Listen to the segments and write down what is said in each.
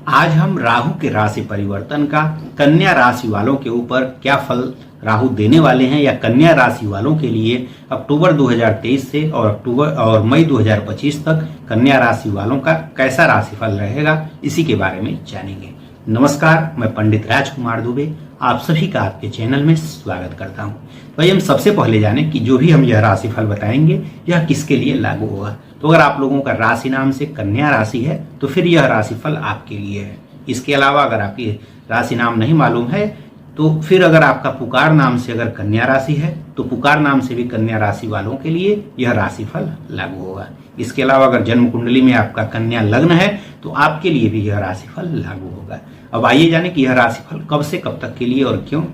आज हम राहु के राशि परिवर्तन का कन्या राशि वालों के ऊपर क्या फल राहु देने वाले हैं या कन्या राशि वालों के लिए अक्टूबर 2023 से और मई 2025 तक कन्या राशि वालों का कैसा राशिफल रहेगा, इसी के बारे में जानेंगे। नमस्कार, मैं पंडित राजकुमार दुबे आप सभी का आपके चैनल में स्वागत करता हूं। भाई, हम सबसे पहले जाने कि जो भी हम यह राशिफल बताएंगे यह किसके लिए लागू होगा। तो अगर आप लोगों का राशि नाम से कन्या राशि है तो फिर यह राशिफल आपके लिए है। इसके अलावा अगर आपकी राशि नाम नहीं मालूम है तो फिर अगर आपका पुकार नाम से अगर कन्या राशि है तो पुकार नाम से भी कन्या राशि वालों के लिए यह राशिफल लागू होगा। इसके अलावा अगर जन्म कुंडली में आपका कन्या लग्न है तो आपके लिए भी यह राशिफल लागू होगा। अब आइए जाने कि यह राशिफल कब से कब तक के लिए और क्यों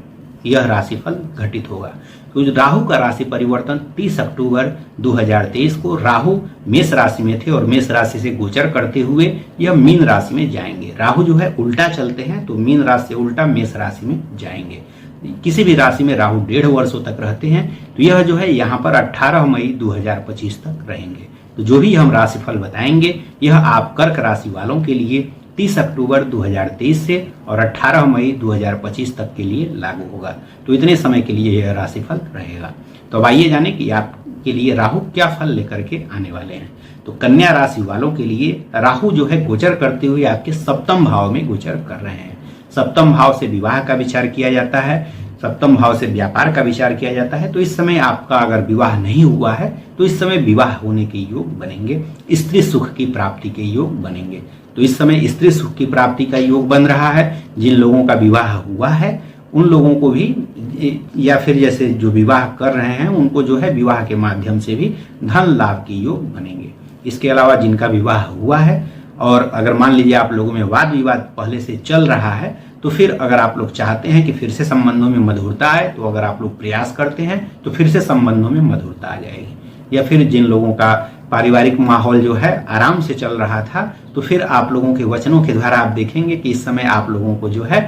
यह राशिफल घटित होगा। तो राहु का राशि परिवर्तन 30 अक्टूबर 2023 को राहु मेष राशि में थे और मेष राशि से गोचर करते हुए यह मीन राशि में जाएंगे। राहु जो है उल्टा चलते हैं तो मीन राशि से उल्टा मेष राशि में जाएंगे। किसी भी राशि में राहु 1.5 वर्षों तक रहते हैं तो यह जो है यहाँ पर 18 मई 2025 तक रहेंगे। तो जो भी हम राशिफल बताएंगे यह आप कर्क राशि वालों के लिए 30 अक्टूबर 2023 से और 18 मई 2025 तक के लिए लागू होगा। तो इतने समय के लिए यह राशिफल रहेगा। तो अब आइए जाने कि आपके लिए राहु क्या फल लेकर के आने वाले हैं। तो कन्या राशि वालों के लिए राहु जो है गोचर करते हुए आपके सप्तम भाव में गोचर कर रहे हैं। सप्तम भाव से विवाह का विचार किया जाता है, सप्तम भाव से व्यापार का विचार किया जाता है। तो इस समय आपका अगर विवाह नहीं हुआ है तो इस समय विवाह होने के योग बनेंगे, स्त्री सुख की प्राप्ति के योग बनेंगे। तो इस समय स्त्री सुख की प्राप्ति का योग बन रहा है। जिन लोगों का विवाह हुआ है उन लोगों को भी, या फिर जैसे जो विवाह कर रहे हैं उनको जो है विवाह के माध्यम से भी धन लाभ के योग बनेंगे। इसके अलावा जिनका विवाह हुआ है और अगर मान लीजिए आप लोगों में वाद विवाद पहले से चल रहा है तो फिर अगर आप लोग चाहते हैं कि फिर से संबंधों में मधुरता आए तो अगर आप लोग प्रयास करते हैं तो फिर से संबंधों में मधुरता आ जाएगी। या फिर जिन लोगों का पारिवारिक माहौल जो है आराम से चल रहा था तो फिर आप लोगों के वचनों के द्वारा आप देखेंगे कि इस समय आप लोगों को जो है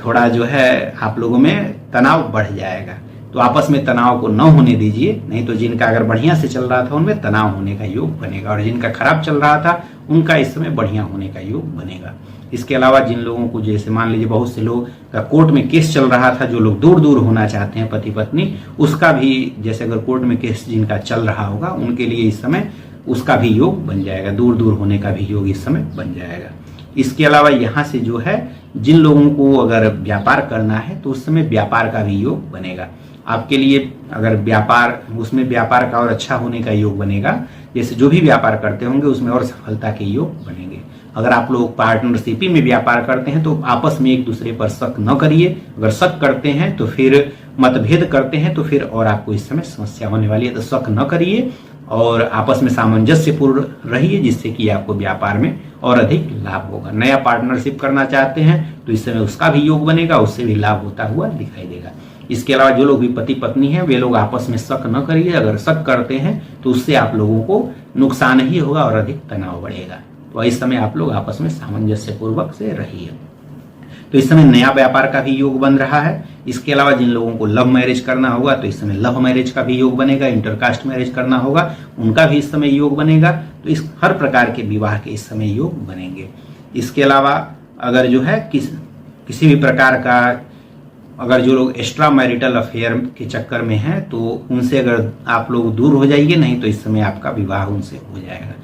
थोड़ा जो है आप लोगों में तनाव बढ़ जाएगा। तो आपस में तनाव को न होने दीजिए, नहीं तो जिनका अगर बढ़िया से चल रहा था उनमें तनाव होने का योग बनेगा और जिनका खराब चल रहा था उनका इस समय बढ़िया होने का योग बनेगा। इसके अलावा जिन लोगों को जैसे मान लीजिए बहुत से लोग का कोर्ट में केस चल रहा था, जो लोग दूर दूर होना चाहते हैं पति पत्नी, उसका भी जैसे अगर कोर्ट में केस जिनका चल रहा होगा उनके लिए इस समय उसका भी योग बन जाएगा, दूर दूर होने का भी योग इस समय बन जाएगा। इसके अलावा यहाँ से जो है जिन लोगों को अगर व्यापार करना है तो उस समय व्यापार का भी योग बनेगा आपके लिए। अगर व्यापार उसमें व्यापार का और अच्छा होने का योग बनेगा, जैसे जो भी व्यापार करते होंगे उसमें और सफलता के योग बनेंगे। अगर आप लोग पार्टनरशिप में व्यापार करते हैं तो आपस में एक दूसरे पर शक न करिए। अगर शक करते हैं तो फिर मतभेद करते हैं तो फिर और आपको इस समय समस्या होने वाली है। तो शक न करिए और आपस में सामंजस्यपूर्ण रहिए, जिससे कि आपको व्यापार में और अधिक लाभ होगा। नया पार्टनरशिप करना चाहते हैं तो इस समय उसका भी योग बनेगा, उससे भी लाभ होता हुआ दिखाई देगा। इसके अलावा जो लोग भी पति पत्नी हैं वे लोग आपस में शक न करिए। अगर शक करते हैं तो उससे आप लोगों को नुकसान ही होगा और अधिक तनाव बढ़ेगा। तो इस समय आप लोग आपस में सामंजस्य पूर्वक से रहिए। तो इस समय नया व्यापार का भी योग बन रहा है। इसके अलावा जिन लोगों को लव मैरिज करना होगा तो इस समय लव मैरिज का भी योग बनेगा। इंटरकास्ट मैरिज करना होगा उनका भी इस समय योग बनेगा। तो इस हर प्रकार के विवाह के इस समय योग बनेंगे। इसके अलावा अगर जो है किसी भी प्रकार का अगर जो लोग एक्स्ट्रा मैरिटल अफेयर के चक्कर में हैं तो उनसे अगर आप लोग दूर हो जाइए, नहीं तो इस समय आपका विवाह उनसे हो जाएगा।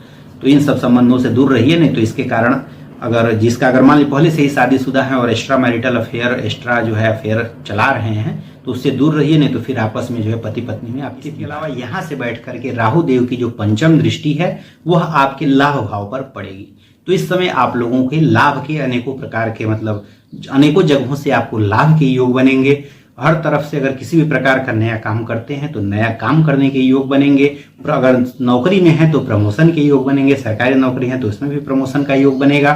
तो इन सब संबंधों से दूर रहिए, नहीं तो इसके कारण अगर मान लीजिए पहले से ही शादीशुदा है और एक्स्ट्रा मैरिटल अफेयर एक्स्ट्रा जो है अफेयर चला रहे हैं तो उससे दूर रहिए, नहीं तो फिर आपस में जो है पति पत्नी में आपके। इसके अलावा यहाँ से बैठ करके राहु देव की जो पंचम दृष्टि है वह आपके लाभ भाव पर पड़ेगी। तो इस समय आप लोगों के लाभ के अनेकों प्रकार के अनेकों जगहों से आपको लाभ के योग बनेंगे। हर तरफ से अगर किसी भी प्रकार का नया काम करते हैं तो नया काम करने के योग बनेंगे। अगर नौकरी में है तो प्रमोशन के योग बनेंगे। सरकारी नौकरी है तो उसमें भी प्रमोशन का योग बनेगा।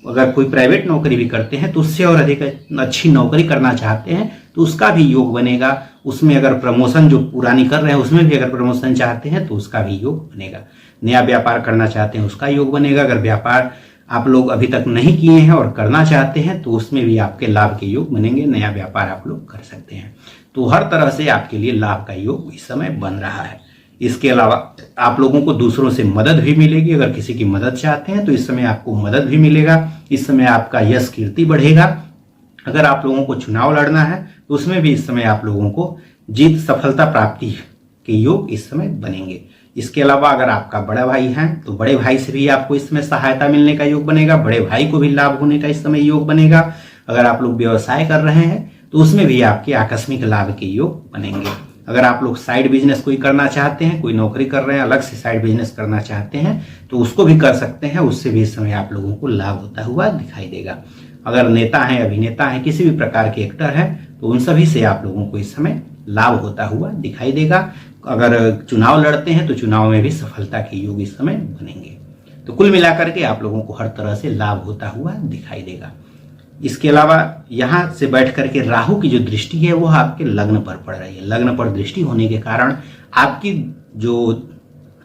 अगर कोई प्राइवेट नौकरी भी करते हैं तो उससे और अधिक अच्छी नौकरी करना चाहते हैं तो उसका भी योग बनेगा। उसमें अगर प्रमोशन जो पुरानी कर रहे हैं उसमें भी अगर प्रमोशन चाहते हैं तो उसका भी योग बनेगा। नया व्यापार करना चाहते हैं उसका योग बनेगा। अगर व्यापार आप लोग अभी तक नहीं किए हैं और करना चाहते हैं तो उसमें भी आपके लाभ के योग बनेंगे। नया व्यापार आप लोग कर सकते हैं। तो हर तरह से आपके लिए लाभ का योग इस समय बन रहा है। इसके अलावा आप लोगों को दूसरों से मदद भी मिलेगी। अगर किसी की मदद चाहते हैं तो इस समय आपको मदद भी मिलेगा। इस समय आपका यश कीर्ति बढ़ेगा। अगर आप लोगों को चुनाव लड़ना है तो उसमें भी इस समय आप लोगों को जीत सफलता प्राप्ति के योग इस समय बनेंगे। इसके अलावा अगर आपका बड़ा भाई है तो बड़े भाई से भी आपको इसमें सहायता मिलने का योग बनेगा। बड़े भाई को भी लाभ होने का इस समय योग बनेगा। अगर आप लोग व्यवसाय कर रहे हैं तो उसमें भी आपके आकस्मिक लाभ के योग बनेंगे। अगर आप लोग साइड बिजनेस कोई करना चाहते हैं, कोई नौकरी कर रहे हैं, अलग से साइड बिजनेस करना चाहते हैं तो उसको भी कर सकते हैं। उससे भी इस समय आप लोगों को लाभ होता हुआ दिखाई देगा। अगर नेता हैं, अभिनेता हैं, किसी भी प्रकार के एक्टर हैं तो उन सभी से आप लोगों को इस समय लाभ होता हुआ दिखाई देगा। अगर चुनाव लड़ते हैं तो चुनाव में भी सफलता के योग इस समय बनेंगे। तो कुल मिलाकर के आप लोगों को हर तरह से लाभ होता हुआ दिखाई देगा। इसके अलावा यहाँ से बैठ करके राहु की जो दृष्टि है वह आपके लग्न पर पड़ रही है। लग्न पर दृष्टि होने के कारण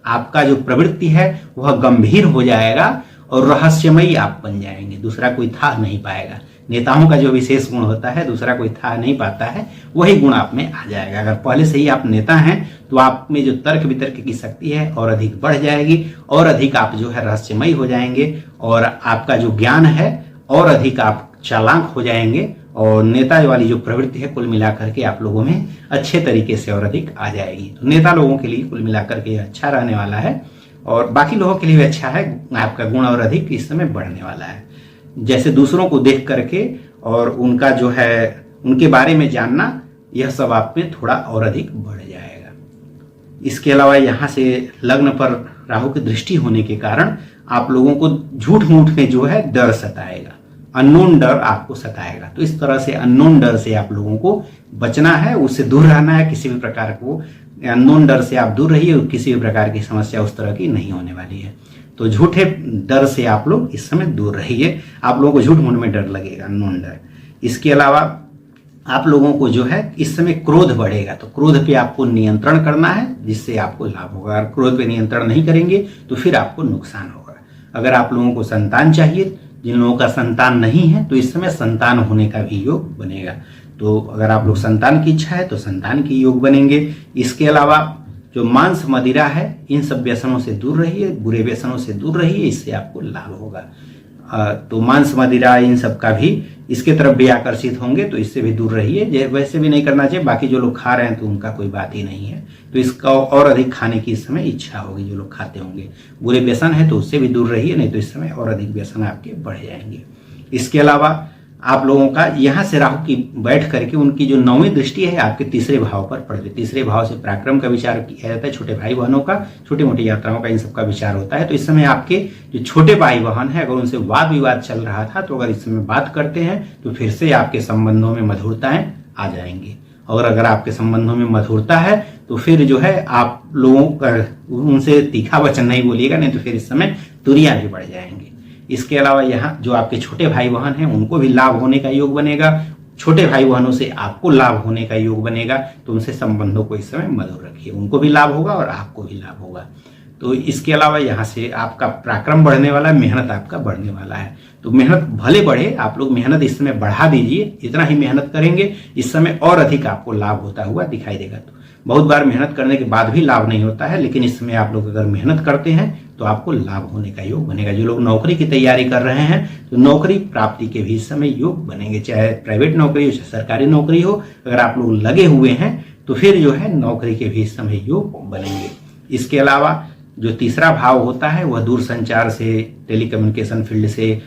आपका जो प्रवृत्ति है वह गंभीर हो जाएगा और रहस्यमयी आप बन जाएंगे। दूसरा कोई था नहीं पाएगा। नेताओं का जो विशेष गुण होता है दूसरा कोई था नहीं पाता है, वही गुण आप में आ जाएगा। अगर पहले से ही आप नेता हैं तो आप में जो तर्क वितर्क की शक्ति है और अधिक बढ़ जाएगी और अधिक आप जो है रहस्यमयी हो जाएंगे और आपका जो ज्ञान है और अधिक आप चालाक हो जाएंगे और नेता वाली जो प्रवृत्ति है कुल मिलाकर के आप लोगों में अच्छे तरीके से और अधिक आ जाएगी। तो नेता लोगों के लिए कुल मिलाकर के अच्छा रहने वाला है और बाकी लोगों के लिए भी अच्छा है। आपका गुण और अधिक इस समय बढ़ने वाला है। जैसे दूसरों को देख करके और उनका जो है उनके बारे में जानना, यह सब आप में थोड़ा और अधिक बढ़ जाएगा। इसके अलावा यहाँ से लग्न पर राहु की दृष्टि होने के कारण आप लोगों को झूठ मूठ में जो है डर सताएगा, अननोन डर आपको सताएगा। तो इस तरह से अननोन डर से आप लोगों को बचना है, उससे दूर रहना है। किसी भी प्रकार को अननोन डर से आप दूर रहिए और किसी भी प्रकार की समस्या उस तरह की नहीं होने वाली है। तो झूठे डर से आप लोग इस समय दूर रहिए। आप लोगों को झूठ मूठ में डर लगेगा, अननोन डर। इसके अलावा आप लोगों को जो है इस समय क्रोध बढ़ेगा, तो क्रोध पे आपको नियंत्रण करना है जिससे आपको लाभ होगा। अगर क्रोध पे नियंत्रण नहीं करेंगे तो फिर आपको नुकसान होगा। अगर आप लोगों को संतान चाहिए, जिन लोगों का संतान नहीं है तो इस समय संतान होने का भी योग बनेगा। तो अगर आप लोग संतान की इच्छा है तो संतान की योग बनेंगे। इसके अलावा जो मांस मदिरा है इन सब व्यसनों से दूर रहिए, बुरे व्यसनों से दूर रहिए, इससे आपको लाभ होगा। तो मांस मदिरा इन सब का भी इसके तरफ भी आकर्षित होंगे तो इससे भी दूर रहिए। वैसे भी नहीं करना चाहिए, बाकी जो लोग खा रहे हैं तो उनका कोई बात ही नहीं है, तो इसका और अधिक खाने की इस समय इच्छा होगी जो लोग खाते होंगे। बुरे व्यसन है तो उससे भी दूर रहिए, नहीं तो इस समय और अधिक व्यसन आपके बढ़ जाएंगे। इसके अलावा आप लोगों का यहाँ से राहु की बैठ करके उनकी जो 9वीं दृष्टि है आपके तीसरे भाव पर पड़ रही। तीसरे भाव से पराक्रम का विचार किया जाता है, छोटे भाई बहनों का, छोटी मोटी यात्राओं का, इन सब का विचार होता है। तो इस समय आपके जो छोटे भाई बहन है अगर उनसे वाद विवाद चल रहा था तो अगर इस समय बात करते हैं तो फिर से आपके संबंधों में मधुरताएं आ जाएंगी। और अगर आपके संबंधों में मधुरता है तो फिर जो है आप लोगों का उनसे तीखा वचन नहीं बोलिएगा, नहीं तो फिर इस समय दूरियां भी बढ़ जाएंगी। इसके अलावा यहाँ जो आपके छोटे भाई बहन हैं उनको भी लाभ होने का योग बनेगा। छोटे भाई बहनों से आपको लाभ होने का योग बनेगा, तो उनसे संबंधों को इस समय मधुर रखिए, उनको भी लाभ होगा और आपको भी लाभ होगा। तो इसके अलावा यहाँ से आपका पराक्रम बढ़ने वाला है, मेहनत आपका बढ़ने वाला है। तो मेहनत भले बढ़े, आप लोग मेहनत इस समय बढ़ा दीजिए। जितना ही मेहनत करेंगे इस समय और अधिक आपको लाभ होता हुआ दिखाई देगा। तो बहुत बार मेहनत करने के बाद भी लाभ नहीं होता है, लेकिन इस समय आप लोग अगर मेहनत करते हैं तो आपको लाभ होने का योग बनेगा। जो लोग नौकरी की तैयारी कर रहे हैं तो नौकरी प्राप्ति के भी इस समय योग बनेंगे, चाहे प्राइवेट नौकरी हो चाहे सरकारी नौकरी हो। अगर आप लोग लगे हुए हैं तो फिर जो है नौकरी के भी इस समय योग बनेंगे। इसके अलावा जो तीसरा भाव होता है वह दूर संचार से, टेलीकम्युनिकेशन फील्ड से,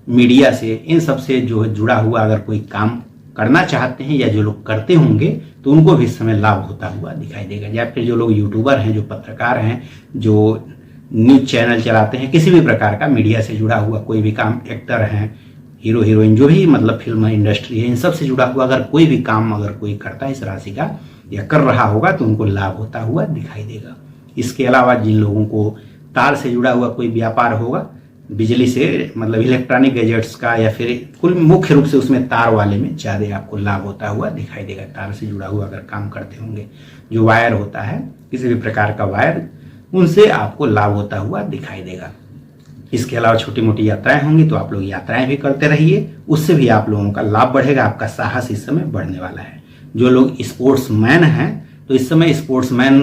मीडिया से, इन सब से जो जुड़ा हुआ अगर कोई काम करना चाहते हैं या जो लोग करते होंगे तो उनको भी इस समय लाभ होता हुआ दिखाई देगा। या फिर जो लोग यूट्यूबर हैं, जो पत्रकार हैं, जो न्यूज चैनल चलाते हैं, किसी भी प्रकार का मीडिया से जुड़ा हुआ कोई भी काम, एक्टर हैं, हीरो हीरोइन, जो भी मतलब फिल्म इंडस्ट्री है, इन सब से जुड़ा हुआ अगर कोई भी काम अगर कोई करता है इस राशि का या कर रहा होगा तो उनको लाभ होता हुआ दिखाई देगा। इसके अलावा जिन लोगों को तार से जुड़ा हुआ कोई व्यापार होगा, बिजली से मतलब इलेक्ट्रॉनिक गैजेट्स का, या फिर कुल मुख्य रूप से उसमें तार वाले में ज़्यादा आपको लाभ होता हुआ दिखाई देगा। तार से जुड़ा हुआ अगर काम करते होंगे, जो वायर होता है, किसी भी प्रकार का वायर, उनसे आपको लाभ होता हुआ दिखाई देगा। इसके अलावा छोटी मोटी यात्राएं होंगी तो आप लोग यात्राएं भी करते रहिए, उससे भी आप लोगों का लाभ बढ़ेगा। आपका साहस इस समय बढ़ने वाला है। जो लोग स्पोर्ट्समैन हैं तो इस समय स्पोर्ट्समैन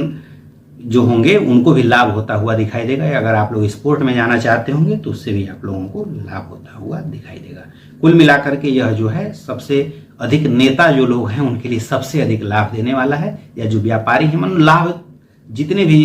जो होंगे उनको भी लाभ होता हुआ दिखाई देगा। अगर आप लोग स्पोर्ट में जाना चाहते होंगे तो उससे भी आप लोगों को लाभ होता हुआ दिखाई देगा। कुल मिलाकर के यह जो है सबसे अधिक नेता जो लोग हैं उनके लिए सबसे अधिक लाभ देने वाला है, या जो व्यापारी हैं, मतलब लाभ जितने भी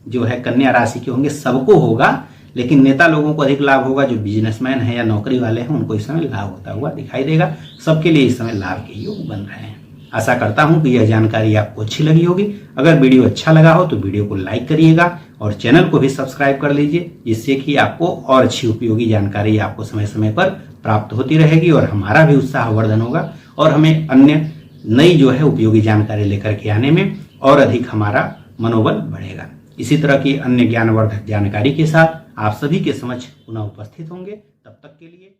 जो है कन्या राशि के होंगे सबको होगा, लेकिन नेता लोगों को अधिक लाभ होगा। जो बिजनेसमैन है या नौकरी वाले हैं उनको इस समय लाभ होता हुआ दिखाई देगा। सबके लिए इस समय लाभ के योग बन रहे हैं। आशा करता हूं कि यह जानकारी आपको अच्छी लगी होगी। अगर वीडियो अच्छा लगा हो तो वीडियो को लाइक करिएगा और चैनल को भी सब्सक्राइब कर लीजिए, जिससे कि आपको और अच्छी उपयोगी जानकारी आपको समय समय पर प्राप्त होती रहेगी और हमारा भी उत्साहवर्धन होगा और हमें अन्य नई जो है उपयोगी जानकारी लेकर के आने में और अधिक हमारा मनोबल बढ़ेगा। इसी तरह की अन्य ज्ञानवर्धक जानकारी के साथ आप सभी के समक्ष पुनः उपस्थित होंगे। तब तक के लिए